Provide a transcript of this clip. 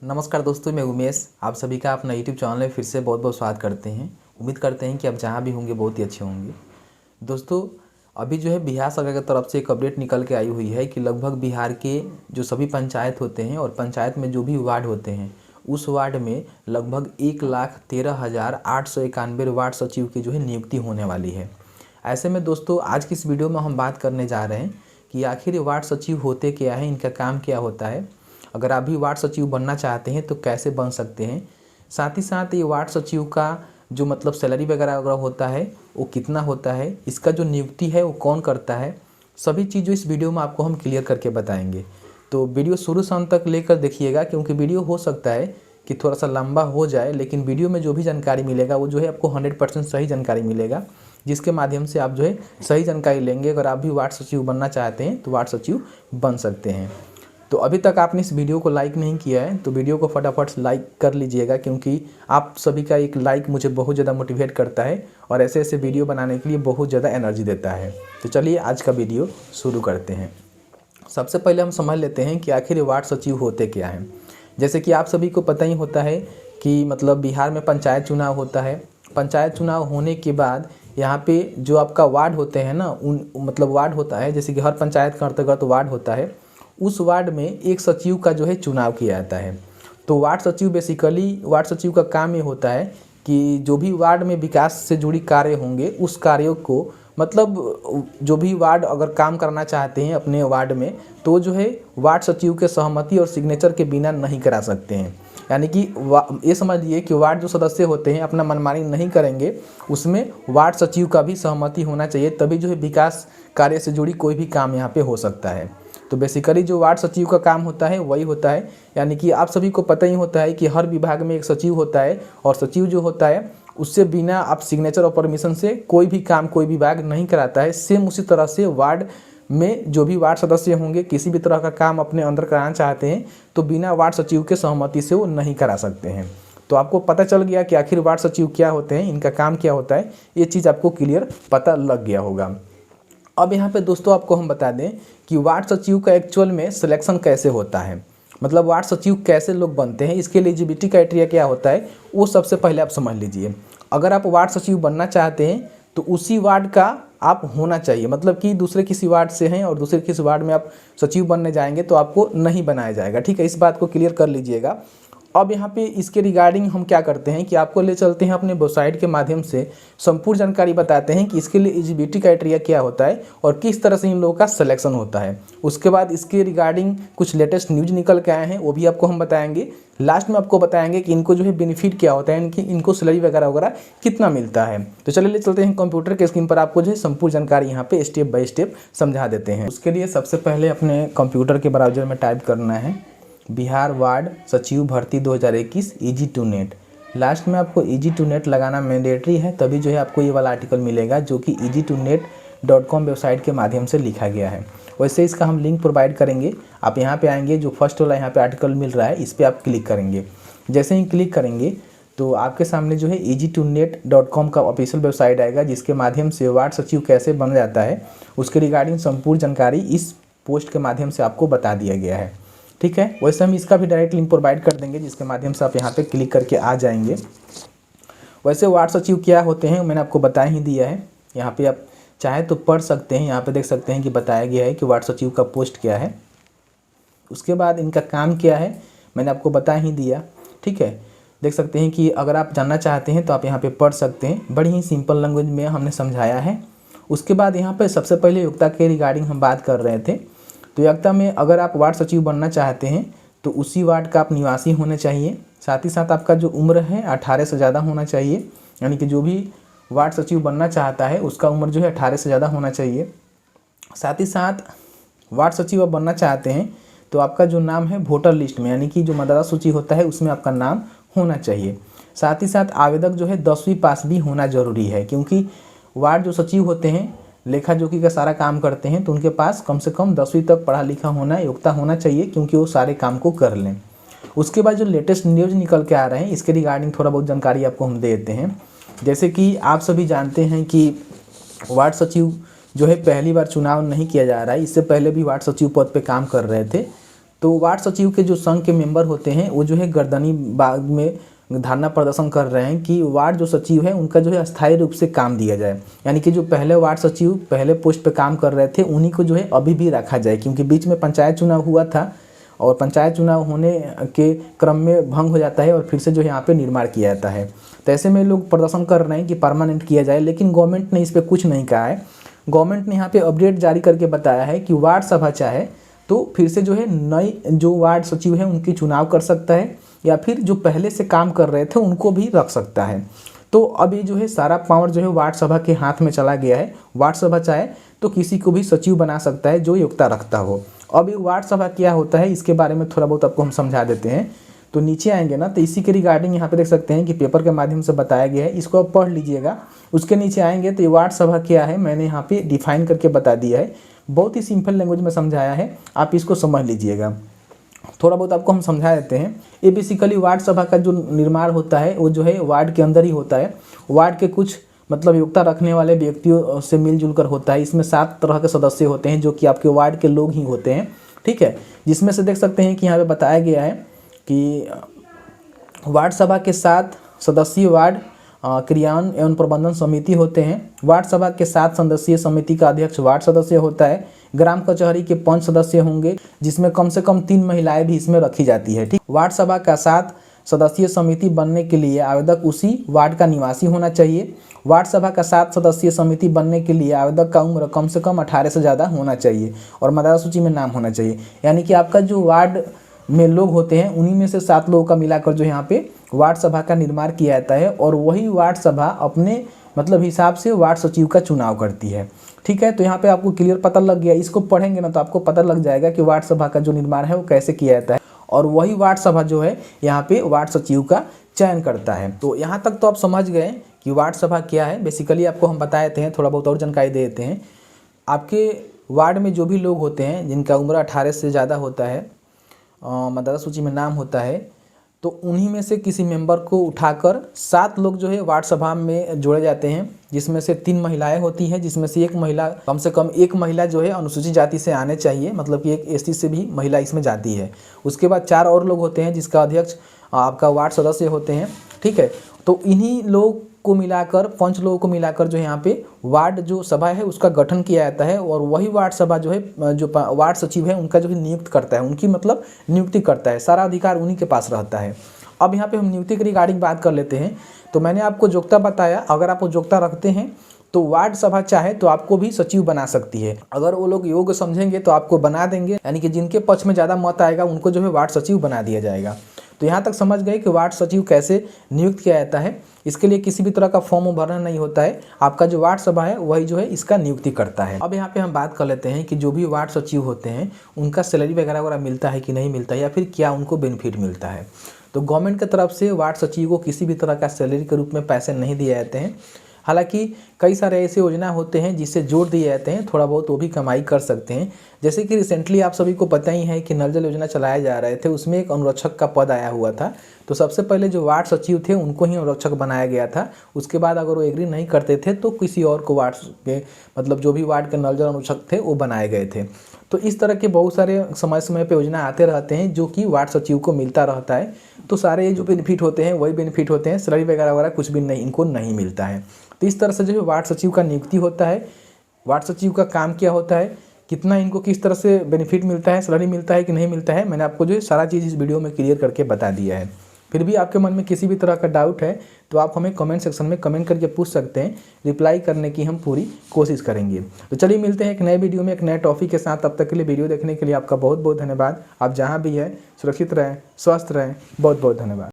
नमस्कार दोस्तों, मैं उमेश आप सभी का अपना यूट्यूब चैनल में फिर से बहुत बहुत स्वागत करते हैं। उम्मीद करते हैं कि आप जहां भी होंगे बहुत ही अच्छे होंगे। दोस्तों, अभी जो है बिहार सरकार की तरफ से एक अपडेट निकल के आई हुई है कि लगभग बिहार के जो सभी पंचायत होते हैं और पंचायत में जो भी वार्ड होते हैं उस वार्ड में लगभग 1,13,891 वार्ड सचिव की जो है नियुक्ति होने वाली है। ऐसे में दोस्तों, आज की इस वीडियो में हम बात करने जा रहे हैं कि आखिर ये वार्ड सचिव होते क्या है, इनका काम क्या होता है, अगर आप भी वार्ड सचिव बनना चाहते हैं तो कैसे बन सकते हैं, साथ ही साथ ये वार्ड सचिव का जो मतलब सैलरी वगैरह वगैरह होता है वो कितना होता है, इसका जो नियुक्ति है वो कौन करता है, सभी चीज़ जो इस वीडियो में आपको हम क्लियर करके बताएंगे। तो वीडियो शुरू से अंत तक लेकर देखिएगा, क्योंकि वीडियो हो सकता है कि थोड़ा सा लंबा हो जाए, लेकिन वीडियो में जो भी जानकारी मिलेगा वो जो है आपको 100% सही जानकारी मिलेगा, जिसके माध्यम से आप जो है सही जानकारी लेंगे। अगर आप भी वार्ड सचिव बनना चाहते हैं तो वार्ड सचिव बन सकते हैं। तो अभी तक आपने इस वीडियो को लाइक नहीं किया है तो वीडियो को फटाफट लाइक कर लीजिएगा, क्योंकि आप सभी का एक लाइक मुझे बहुत ज़्यादा मोटिवेट करता है और ऐसे ऐसे वीडियो बनाने के लिए बहुत ज़्यादा एनर्जी देता है। तो चलिए आज का वीडियो शुरू करते हैं। सबसे पहले हम समझ लेते हैं कि आखिर वार्ड सचिव होते क्या हैं। जैसे कि आप सभी को पता ही होता है कि मतलब बिहार में पंचायत चुनाव होता है। पंचायत चुनाव होने के बाद यहाँ पे जो आपका वार्ड होते हैं ना, उन मतलब वार्ड होता है, जैसे कि हर पंचायत का अंतर्गत वार्ड होता है, उस वार्ड में एक सचिव का जो है चुनाव किया जाता है। तो वार्ड सचिव बेसिकली वार्ड सचिव का काम ये होता है कि जो भी वार्ड में विकास से जुड़ी कार्य होंगे उस कार्यों को मतलब जो भी वार्ड अगर काम करना चाहते हैं अपने वार्ड में तो जो है वार्ड सचिव के सहमति और सिग्नेचर के बिना नहीं करा सकते हैं। यानी कि ये समझिए कि वार्ड जो सदस्य होते हैं अपना मनमानी नहीं करेंगे, उसमें वार्ड सचिव का भी सहमति होना चाहिए, तभी जो है विकास कार्य से जुड़ी कोई भी काम यहाँ पे हो सकता है। तो बेसिकली जो वार्ड सचिव का काम होता है वही होता है। यानी कि आप सभी को पता ही होता है कि हर विभाग में एक सचिव होता है और सचिव जो होता है उससे बिना आप सिग्नेचर और परमिशन से कोई भी काम कोई विभाग नहीं कराता है। सेम उसी तरह से वार्ड में जो भी वार्ड सदस्य होंगे किसी भी तरह का काम अपने अंदर कराना चाहते हैं तो बिना वार्ड सचिव के सहमति से वो नहीं करा सकते हैं। तो आपको पता चल गया कि आखिर वार्ड सचिव क्या होते हैं, इनका काम क्या होता है, ये चीज़ आपको क्लियर पता लग गया होगा। अब यहाँ पे दोस्तों आपको हम बता दें कि वार्ड सचिव का एक्चुअल में सिलेक्शन कैसे होता है, मतलब वार्ड सचिव कैसे लोग बनते हैं, इसके एलिजिबिलिटी क्राइटेरिया क्या होता है, वो सबसे पहले आप समझ लीजिए। अगर आप वार्ड सचिव बनना चाहते हैं तो उसी वार्ड का आप होना चाहिए, मतलब कि दूसरे किसी वार्ड से हैं और दूसरे किसी वार्ड में आप सचिव बनने जाएंगे तो आपको नहीं बनाया जाएगा। ठीक है, इस बात को क्लियर कर लीजिएगा। अब यहाँ पे इसके रिगार्डिंग हम क्या करते हैं कि आपको ले चलते हैं अपने वेबसाइट के माध्यम से, संपूर्ण जानकारी बताते हैं कि इसके लिए एलिजिबिलिटी क्राइटेरिया क्या होता है और किस तरह से इन लोगों का सिलेक्शन होता है। उसके बाद इसके रिगार्डिंग कुछ लेटेस्ट न्यूज निकल के आए हैं, वो भी आपको हम बताएंगे। लास्ट में आपको बताएंगे कि इनको जो है बेनिफिट क्या होता है, इनको सैलरी वगैरह वगैरह कितना मिलता है। तो चलिए ले चलते हैं कंप्यूटर के स्क्रीन पर, आपको जो है संपूर्ण जानकारी यहाँ पे स्टेप बाय स्टेप समझा देते हैं। उसके लिए सबसे पहले अपने कंप्यूटर के ब्राउजर में टाइप करना है बिहार वार्ड सचिव भर्ती 2021 ईजी टू नेट। लास्ट में आपको ईजी टू नेट लगाना मैंडेटरी है, तभी जो है आपको ये वाला आर्टिकल मिलेगा जो कि easytonet.com वेबसाइट के माध्यम से लिखा गया है। वैसे इसका हम लिंक प्रोवाइड करेंगे। आप यहाँ पे आएंगे, जो फर्स्ट वाला यहाँ पे आर्टिकल मिल रहा है इस पर आप क्लिक करेंगे। जैसे ही क्लिक करेंगे तो आपके सामने जो है easytonet.com का ऑफिशियल वेबसाइट आएगा, जिसके माध्यम से वार्ड सचिव कैसे बन जाता है उसके रिगार्डिंग संपूर्ण जानकारी इस पोस्ट के माध्यम से आपको बता दिया गया है। ठीक है, वैसे हम इसका भी डायरेक्ट लिंक प्रोवाइड कर देंगे, जिसके माध्यम से आप यहाँ पे क्लिक करके आ जाएंगे। वैसे वार्ड सचिव क्या होते हैं मैंने आपको बता ही दिया है, यहाँ पे आप चाहे तो पढ़ सकते हैं। यहाँ पे देख सकते हैं कि बताया गया है कि वार्ड सचिव का पोस्ट क्या है, उसके बाद इनका काम क्या है मैंने आपको बता ही दिया। ठीक है, देख सकते हैं कि अगर आप जानना चाहते हैं तो आप यहाँ पर पढ़ सकते हैं, बड़ी ही सिंपल लैंग्वेज में हमने समझाया है। उसके बाद यहाँ पर सबसे पहले योग्यता के रिगार्डिंग हम बात कर रहे थे। तो योग्यता में अगर आप वार्ड सचिव बनना चाहते हैं तो उसी वार्ड का आप निवासी होने चाहिए। साथ ही साथ आपका जो उम्र है 18 से ज़्यादा होना चाहिए, यानी कि जो भी वार्ड सचिव बनना चाहता है उसका उम्र जो है 18 से ज़्यादा होना चाहिए। साथ ही साथ वार्ड सचिव आप बनना चाहते हैं तो आपका जो नाम है वोटर लिस्ट में, यानी कि जो मतदाता सूची होता है उसमें आपका नाम होना चाहिए। साथ ही साथ आवेदक जो है 10वीं पास भी होना ज़रूरी है, क्योंकि वार्ड जो सचिव होते हैं लेखा जोखी का सारा काम करते हैं तो उनके पास कम से कम 10वीं तक पढ़ा लिखा होना योग्यता होना चाहिए, क्योंकि वो सारे काम को कर लें। उसके बाद जो लेटेस्ट न्यूज़ निकल के आ रहे हैं इसके रिगार्डिंग थोड़ा बहुत जानकारी आपको हम दे देते हैं। जैसे कि आप सभी जानते हैं कि वार्ड सचिव जो है पहली बार चुनाव नहीं किया जा रहा है, इससे पहले भी वार्ड सचिव पद पे काम कर रहे थे। तो वार्ड सचिव के जो संघ के मेंबर होते हैं वो जो है गर्दनी बाग में धरना प्रदर्शन कर रहे हैं कि वार्ड जो सचिव है उनका जो है अस्थायी रूप से काम दिया जाए, यानी कि जो पहले वार्ड सचिव पहले पोस्ट पे काम कर रहे थे उन्हीं को जो है अभी भी रखा जाए, क्योंकि बीच में पंचायत चुनाव हुआ था और पंचायत चुनाव होने के क्रम में भंग हो जाता है और फिर से जो है यहाँ पे निर्माण किया जाता है। तो ऐसे में लोग प्रदर्शन कर रहे हैं कि परमानेंट किया जाए, लेकिन गवर्नमेंट ने इस पर कुछ नहीं कहा है। गवर्नमेंट ने यहाँ पे अपडेट जारी करके बताया है कि वार्ड सभा चाहे तो फिर से जो है नई जो वार्ड सचिव है उनकी चुनाव कर सकता है, या फिर जो पहले से काम कर रहे थे उनको भी रख सकता है। तो अब ये जो है सारा पावर जो है वार्ड सभा के हाथ में चला गया है। वार्ड सभा चाहे तो किसी को भी सचिव बना सकता है जो योग्यता रखता हो। अब ये वार्ड सभा क्या होता है इसके बारे में थोड़ा बहुत आपको हम समझा देते हैं। तो नीचे आएंगे ना तो इसी के रिगार्डिंग यहाँ पे देख सकते हैं कि पेपर के माध्यम से बताया गया है, इसको आप पढ़ लीजिएगा। उसके नीचे आएंगे तो ये वार्ड सभा क्या है मैंने यहाँ पे डिफाइन करके बता दिया है, बहुत ही सिंपल लैंग्वेज में समझाया है, आप इसको समझ लीजिएगा। थोड़ा बहुत आपको हम समझा देते हैं। ये बेसिकली वार्ड सभा का जो निर्माण होता है वो जो है वार्ड के अंदर ही होता है। वार्ड के कुछ मतलब योग्यता रखने वाले व्यक्तियों से मिलजुल कर होता है। इसमें 7 तरह के सदस्य होते हैं जो कि आपके वार्ड के लोग ही होते हैं, ठीक है। जिसमें से देख सकते हैं कि यहाँ पे बताया गया है कि वार्ड सभा के 7 सदस्यीय वार्ड क्रियान्वयन एवं प्रबंधन समिति होते हैं। वार्ड सभा के 7 सदस्यीय समिति का अध्यक्ष वार्ड सदस्य होता है। ग्राम कचहरी के 5 सदस्य होंगे, जिसमें कम से कम 3 महिलाएं भी इसमें रखी जाती है, ठीक। वार्ड सभा का 7 सदस्यीय समिति बनने के लिए आवेदक उसी वार्ड का निवासी होना चाहिए। वार्ड सभा का 7 सदस्यीय समिति बनने के लिए आवेदक का उम्र कम से कम 18 से ज़्यादा होना चाहिए और मतदाता सूची में नाम होना चाहिए। यानी कि आपका जो वार्ड में लोग होते हैं उन्हीं में से 7 लोगों का मिलाकर जो यहाँ पे वार्ड सभा का निर्माण किया जाता है और वही वार्ड सभा अपने मतलब हिसाब से वार्ड सचिव का चुनाव करती है, ठीक है। तो यहाँ पे आपको क्लियर पता लग गया। इसको पढ़ेंगे ना तो आपको पता लग जाएगा कि वार्ड सभा का जो निर्माण है वो कैसे किया जाता है और वही वार्ड सभा जो है यहाँ पे वार्ड सचिव का चयन करता है। तो यहाँ तक तो आप समझ गए कि वार्ड सभा क्या है। बेसिकली आपको हम बता देते हैं, थोड़ा बहुत और जानकारी दे देते हैं। आपके वार्ड में जो भी लोग होते हैं जिनका उम्र 18 से ज़्यादा होता है, मतदाता सूची में नाम होता है, तो उन्हीं में से किसी मेंबर को उठाकर 7 लोग जो है वार्ड सभा में जोड़े जाते हैं, जिसमें से 3 महिलाएं होती हैं, जिसमें से एक महिला कम से कम एक महिला जो है अनुसूचित जाति से आने चाहिए, मतलब कि एक एसटी से भी महिला इसमें जाती है। उसके बाद 4 और लोग होते हैं जिसका अध्यक्ष आपका वार्ड सदस्य होते हैं, ठीक है। तो इन्हीं लोग को मिलाकर 5 लोगों को मिलाकर जो यहाँ पे वार्ड जो सभा है उसका गठन किया जाता है और वही वार्ड सभा जो है जो वार्ड सचिव है उनका जो है नियुक्त करता है, उनकी मतलब नियुक्ति करता है, सारा अधिकार उन्हीं के पास रहता है। अब यहाँ पे हम नियुक्ति के रिगार्डिंग बात कर लेते हैं। तो मैंने आपको योग्यता बताया, अगर आप योग्यता रखते हैं तो वार्ड सभा चाहे तो आपको भी सचिव बना सकती है। अगर वो लोग योग्य समझेंगे तो आपको बना देंगे, यानी कि जिनके पक्ष में ज़्यादा मत आएगा उनको जो है वार्ड सचिव बना दिया जाएगा। तो यहाँ तक समझ गए कि वार्ड सचिव कैसे नियुक्त किया जाता है। इसके लिए किसी भी तरह का फॉर्म भरना नहीं होता है, आपका जो वार्ड सभा है वही जो है इसका नियुक्ति करता है। अब यहाँ पे हम बात कर लेते हैं कि जो भी वार्ड सचिव होते हैं उनका सैलरी वगैरह मिलता है कि नहीं मिलता है, या फिर क्या उनको बेनिफिट मिलता है। तो गवर्नमेंट की तरफ से वार्ड सचिव को किसी भी तरह का सैलरी के रूप में पैसे नहीं दिए जाते हैं। हालांकि कई सारे ऐसे योजना होते हैं जिससे जोड़ दिए जाते हैं, थोड़ा बहुत वो भी कमाई कर सकते हैं। जैसे कि रिसेंटली आप सभी को पता ही है कि नल जल योजना चलाए जा रहे थे, उसमें एक अनुरक्षक का पद आया हुआ था। तो सबसे पहले जो वार्ड सचिव थे उनको ही अनुरक्षक बनाया गया था। उसके बाद अगर वो एग्री नहीं करते थे तो किसी और को वार्ड के मतलब जो भी वार्ड के नल जल अनुरक्षक थे वो बनाए गए थे। तो इस तरह के बहुत सारे समय समय पे योजना आते रहते हैं जो कि वार्ड सचिव को मिलता रहता है। तो सारे जो बेनिफिट होते हैं वही बेनिफिट होते हैं, सैलरी वगैरह कुछ भी नहीं इनको नहीं मिलता है। तो इस तरह से जो है वार्ड सचिव का नियुक्ति होता है। वार्ड सचिव का काम क्या होता है, कितना इनको किस तरह से बेनिफिट मिलता है, सैलरी मिलता है कि नहीं मिलता है, मैंने आपको जो है सारा चीज़ इस वीडियो में क्लियर करके बता दिया है। फिर भी आपके मन में किसी भी तरह का डाउट है तो आप हमें कमेंट सेक्शन में कमेंट करके पूछ सकते हैं, रिप्लाई करने की हम पूरी कोशिश करेंगे। तो चलिए मिलते हैं एक नए वीडियो में एक नए टॉपिक के साथ। तब तक के लिए वीडियो देखने के लिए आपका बहुत बहुत धन्यवाद। आप जहाँ भी है सुरक्षित रहें, स्वस्थ रहें। बहुत बहुत धन्यवाद।